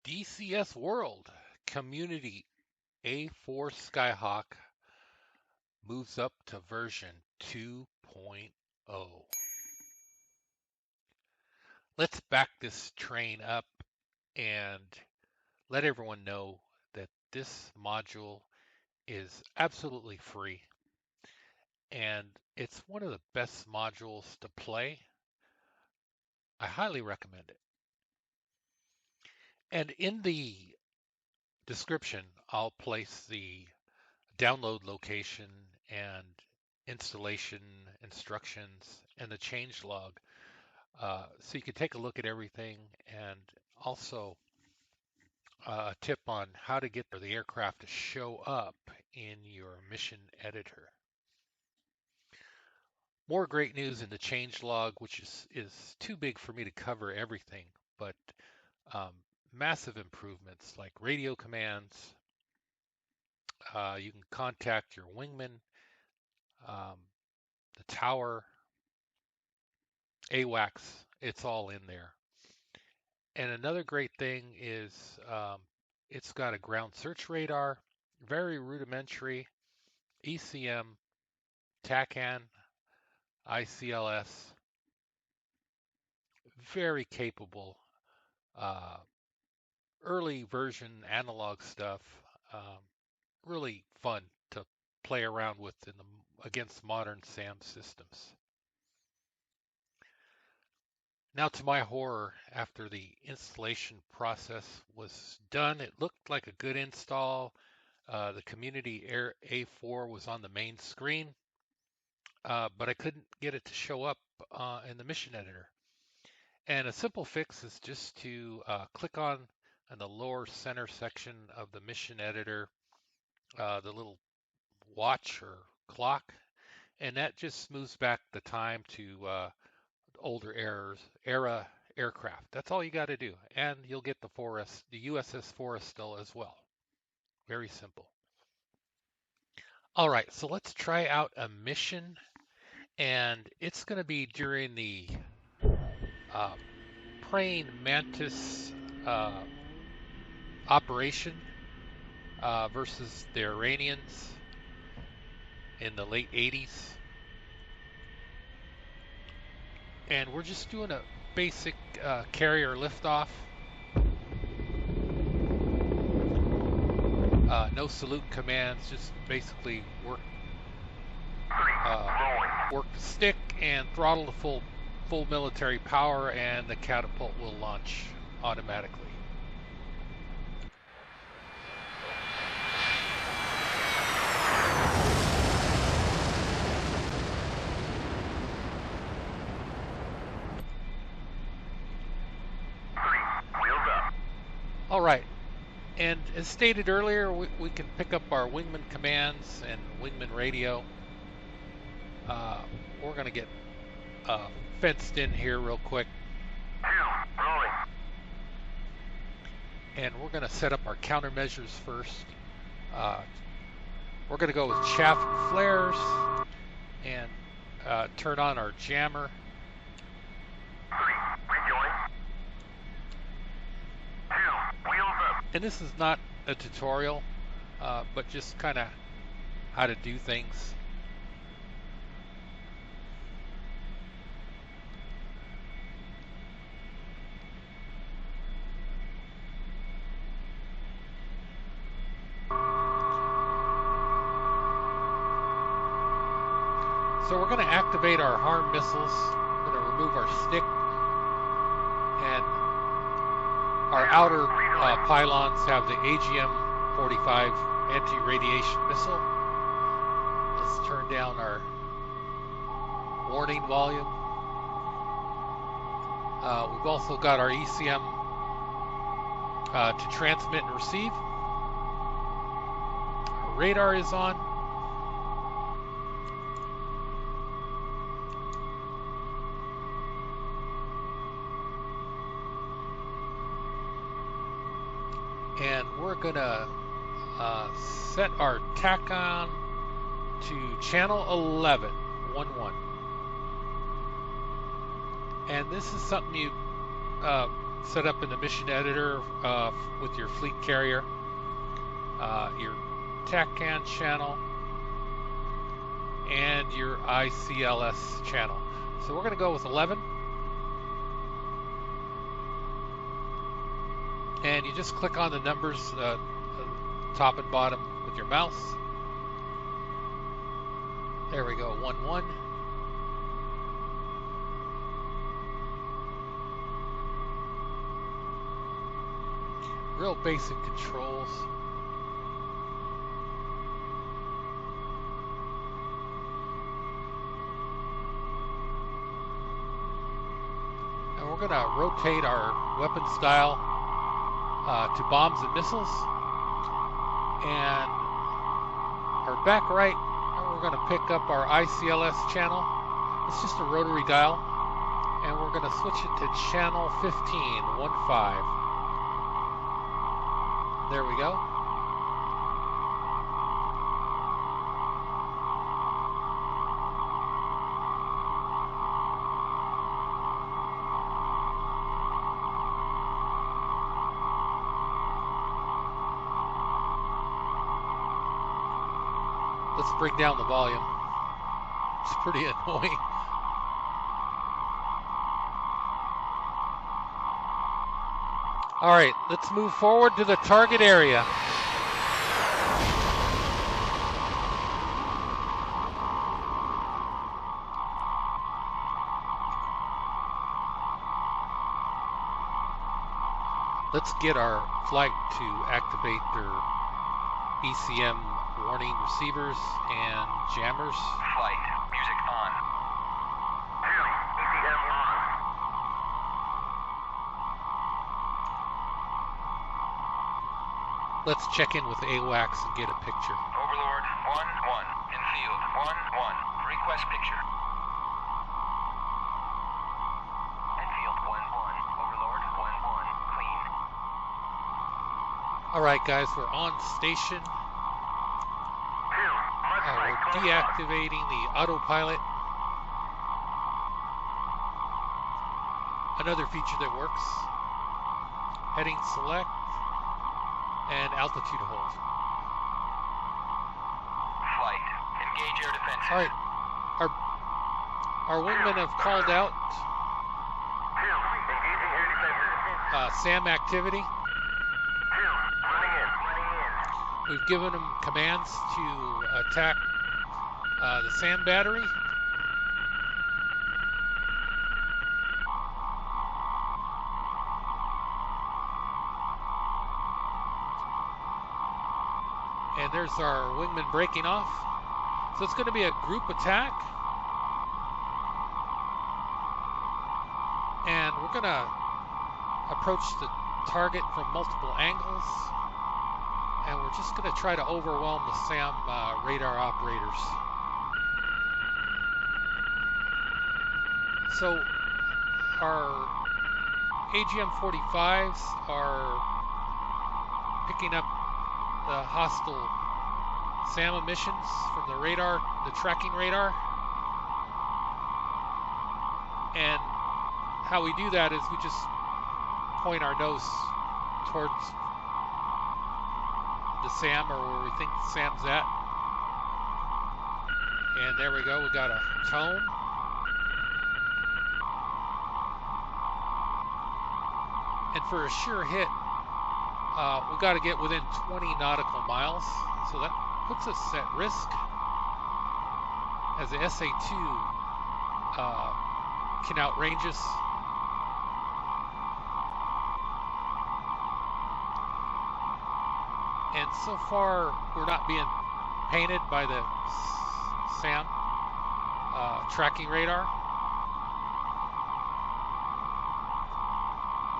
DCS World Community A-4 Skyhawk moves up to version 2.0. Let's back this train up and let everyone know that this module is absolutely free and it's one of the best modules to play. I highly recommend it. And in the description, I'll place the download location and installation instructions and the changelog, so you can take a look at everything, and also a tip on how to get the aircraft to show up in your mission editor. More great news in the changelog, which is too big for me to cover everything, but massive improvements like radio commands. You can contact your wingman, the tower, AWACS, it's all in there. And another great thing is it's got a ground search radar, very rudimentary, ECM, TACAN, ICLS, very capable, early version analog stuff, really fun to play around with against modern SAM systems. Now, to my horror, after the installation process was done, it looked like a good install. The Community Air A4 was on the main screen, but I couldn't get it to show up in the mission editor. And a simple fix is just to click on in the lower center section of the mission editor, the little watch or clock, and that just moves back the time to older era aircraft. That's all you got to do, and you'll get the USS Forrestal as well. Very simple. All right, so let's try out a mission, and it's going to be during the Praying Mantis operation versus the Iranians in the late 80s. And we're just doing a basic carrier liftoff. No salute commands, just basically work the stick and throttle to full military power, and the catapult will launch automatically. All right, and as stated earlier, we can pick up our wingman commands and wingman radio. We're going to get fenced in here real quick. And we're going to set up our countermeasures first. We're going to go with chaff and flares and turn on our jammer. And this is not a tutorial, but just kind of how to do things. So we're going to activate our harm missiles. We're going to remove our stick, and our outer pylons have the AGM-45 anti-radiation missile. Let's turn down our warning volume. We've also got our ECM to transmit and receive. Our radar is on. And we're going to set our TACAN to channel 11, 1-1. And this is something you set up in the mission editor with your fleet carrier, your TACAN channel, and your ICLS channel. So we're going to go with 11. And you just click on the numbers top and bottom with your mouse. There we go, 11. Real basic controls. And we're going to rotate our weapon style to bombs and missiles. And our back right, we're going to pick up our ICLS channel. It's just a rotary dial. And we're going to switch it to channel 15, 15. There we go. Let's bring down the volume. It's pretty annoying. All right, let's move forward to the target area. Let's get our flight to activate their ECM warning receivers and jammers. Flight, music on. ECM on. Let's check in with AWACS and get a picture. Overlord 1-1, in field 1-1, request picture. In field 1-1, Overlord 1-1, clean. All right, guys, we're on station. We're deactivating the autopilot. Another feature that works. Heading select and altitude hold. Flight, engage air defenses. All right, our wingmen have called out SAM activity. We've given them commands to attack the SAM battery. And there's our wingman breaking off. So it's going to be a group attack. And we're going to approach the target from multiple angles. And we're just going to try to overwhelm the SAM radar operators. So our AGM-45s are picking up the hostile SAM emissions from the radar, the tracking radar. And how we do that is we just point our nose towards the SAM, or where we think the SAM's at. And there we go, we got a tone. And for a sure hit, we got to get within 20 nautical miles. So that puts us at risk as the SA-2 can outrange us. And so far, we're not being painted by the SAM tracking radar.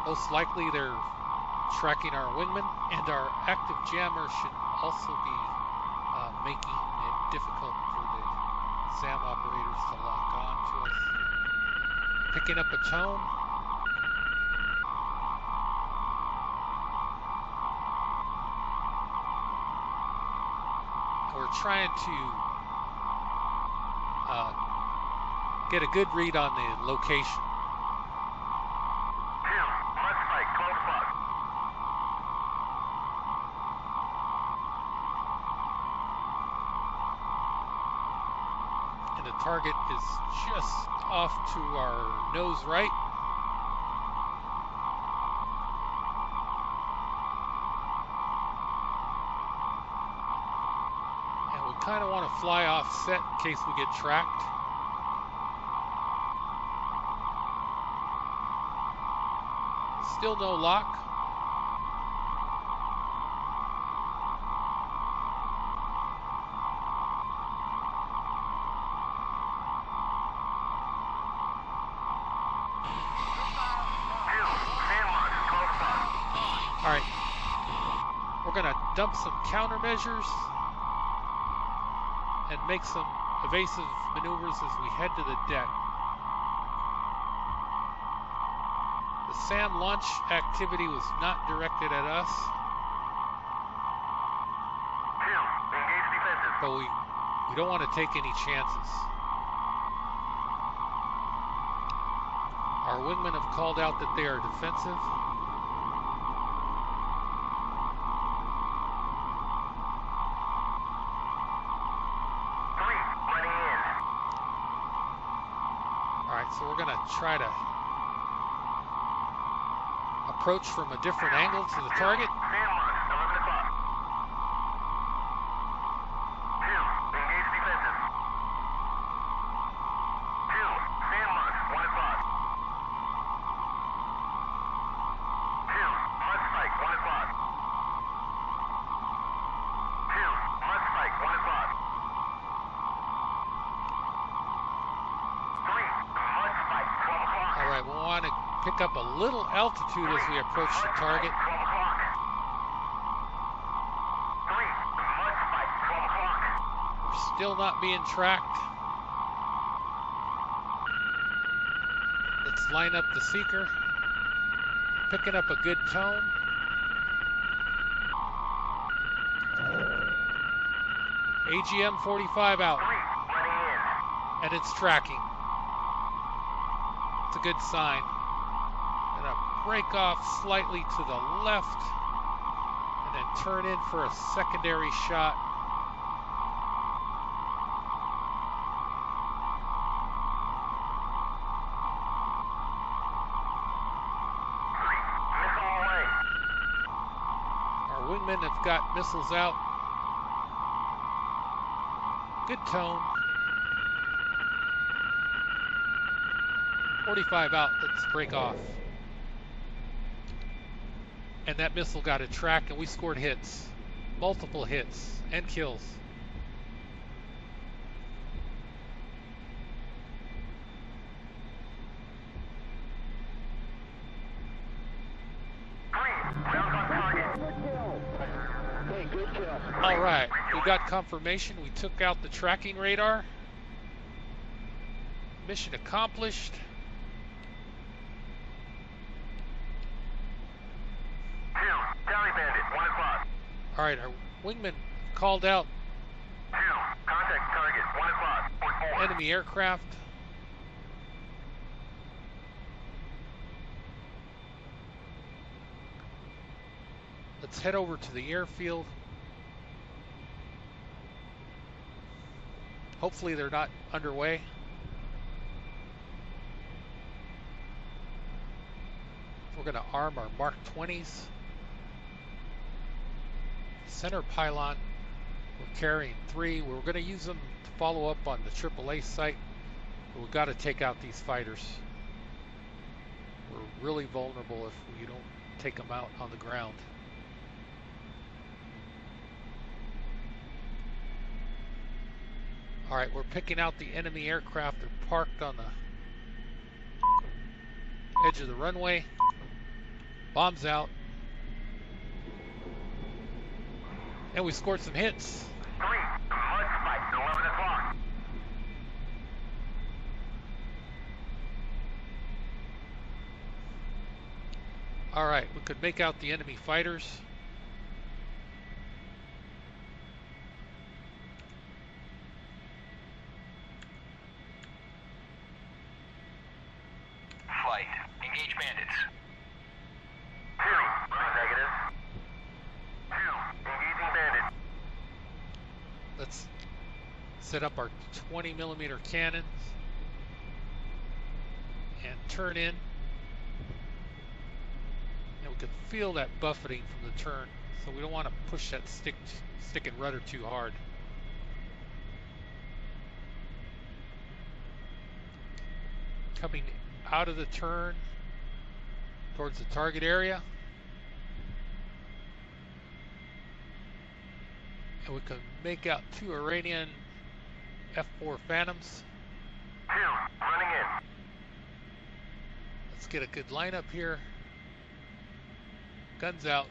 Most likely they're tracking our wingman, and our active jammer should also be making it difficult for the SAM operators to lock on to us. Picking up a tone. We're trying to get a good read on the location. target is just off to our nose right. And we kind of want to fly offset in case we get tracked. Still no lock. All right, we're gonna dump some countermeasures and make some evasive maneuvers as we head to the deck. The SAM launch activity was not directed at us, but we don't want to take any chances. Our wingmen have called out that they are defensive. So we're going to try to approach from a different angle to the target. Pick up a little altitude as we approach the target. We're still not being tracked. Let's line up the seeker. Picking up a good tone. AGM 45 out. And it's tracking. It's a good sign. Break off slightly to the left and then turn in for a secondary shot. Our wingmen have got missiles out. Good tone. 45 out, let's break off. And that missile got a track and we scored hits. Multiple hits and kills. All right, we got confirmation. We took out the tracking radar. Mission accomplished. All right, our wingman called out contact target 1 o'clock. enemy aircraft. Let's head over to the airfield. Hopefully they're not underway. We're going to arm our Mark 20s. Center pylon, we're carrying 3. We're going to use them to follow up on the AAA site, but we've got to take out these fighters. We're really vulnerable if we don't take them out on the ground. All right, we're picking out the enemy aircraft. They're parked on the edge of the runway. Bombs out. And we scored some hits. 3, mud spike, 11 o'clock. All right, we could make out the enemy fighters. Flight, engage bandits. 2, negative. 2, engaging bandit. Let's Set up our 20mm cannons and turn in. And we can feel that buffeting from the turn, so we don't want to push that stick and rudder too hard. Coming out of the turn towards the target area. And we can make out 2 Iranian F4 Phantoms. 2, running in. Let's get a good lineup here. Guns out.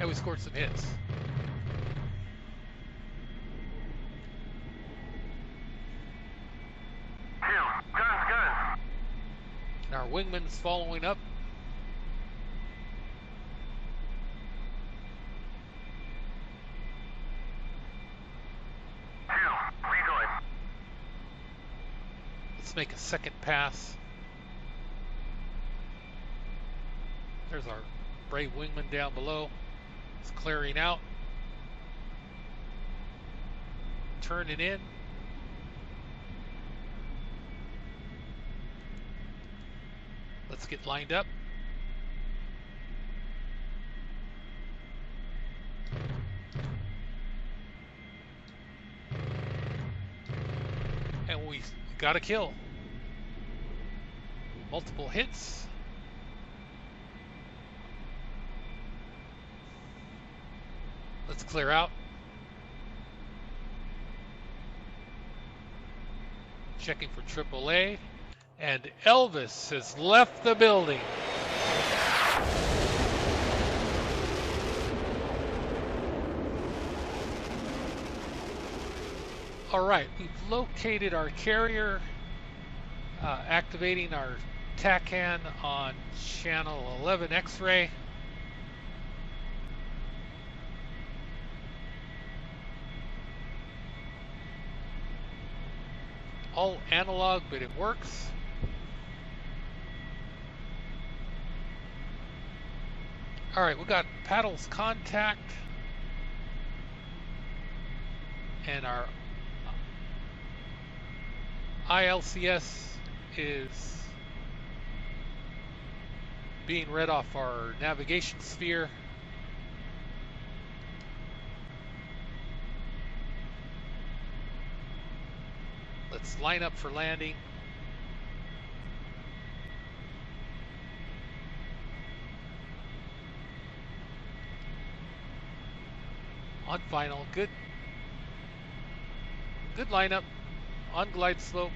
And we scored some hits. 2, guns. And our wingman's following up. Let's make a second pass. There's our brave wingman down below. It's clearing out. Turning in. Let's get lined up. And we got a kill. Multiple hits. Let's clear out. Checking for AAA. And Elvis has left the building. All right, we've located our carrier, activating our TACAN on channel 11 X-ray. All analog, but it works. All right, we got paddles contact, and our ILCS is being read off our navigation sphere. Let's line up for landing. On final, good lineup. On glide slope.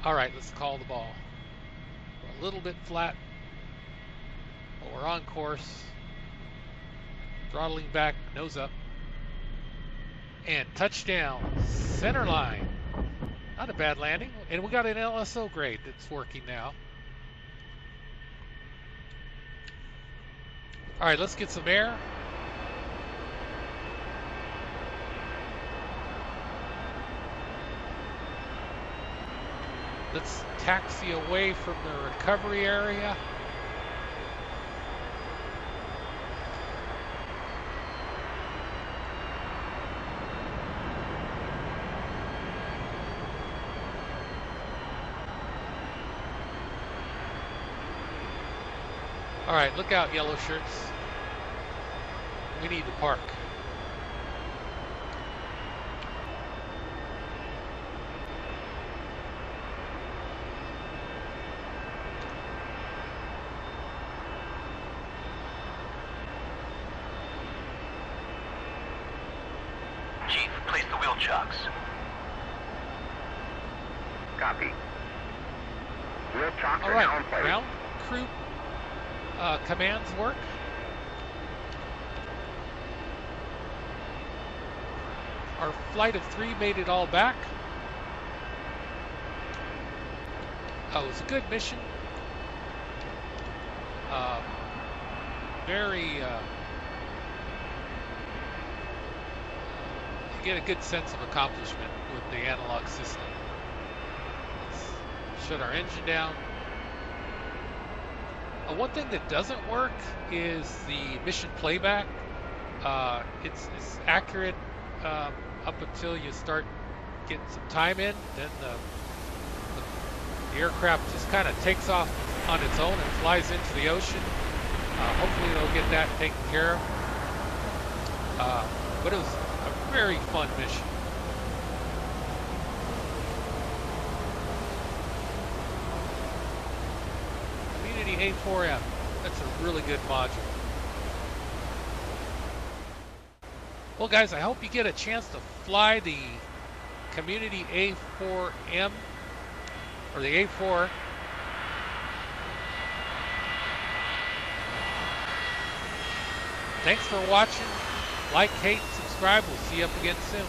All right, let's call the ball. We're a little bit flat, but we're on course. Throttling back, nose up. And touchdown, center line. Not a bad landing. And we got an LSO grade that's working now. All right, let's get some air. Let's taxi away from the recovery area. All right, look out, yellow shirts. We need to park. Chief, place the wheel chocks. Copy. Wheel chocks are now in place. Ground crew commands work. Our flight of 3 made it all back. It was a good mission. You get a good sense of accomplishment with the analog system. Let's shut our engine down. One thing that doesn't work is the mission playback. It's accurate up until you start getting some time in. Then the aircraft just kind of takes off on its own and flies into the ocean. Hopefully they'll get that taken care of. But it was a very fun mission. Community A4M. That's a really good module. Well, guys, I hope you get a chance to fly the Community A4M or the A4. Thanks for watching. Like, hate, subscribe. We'll see you up again soon.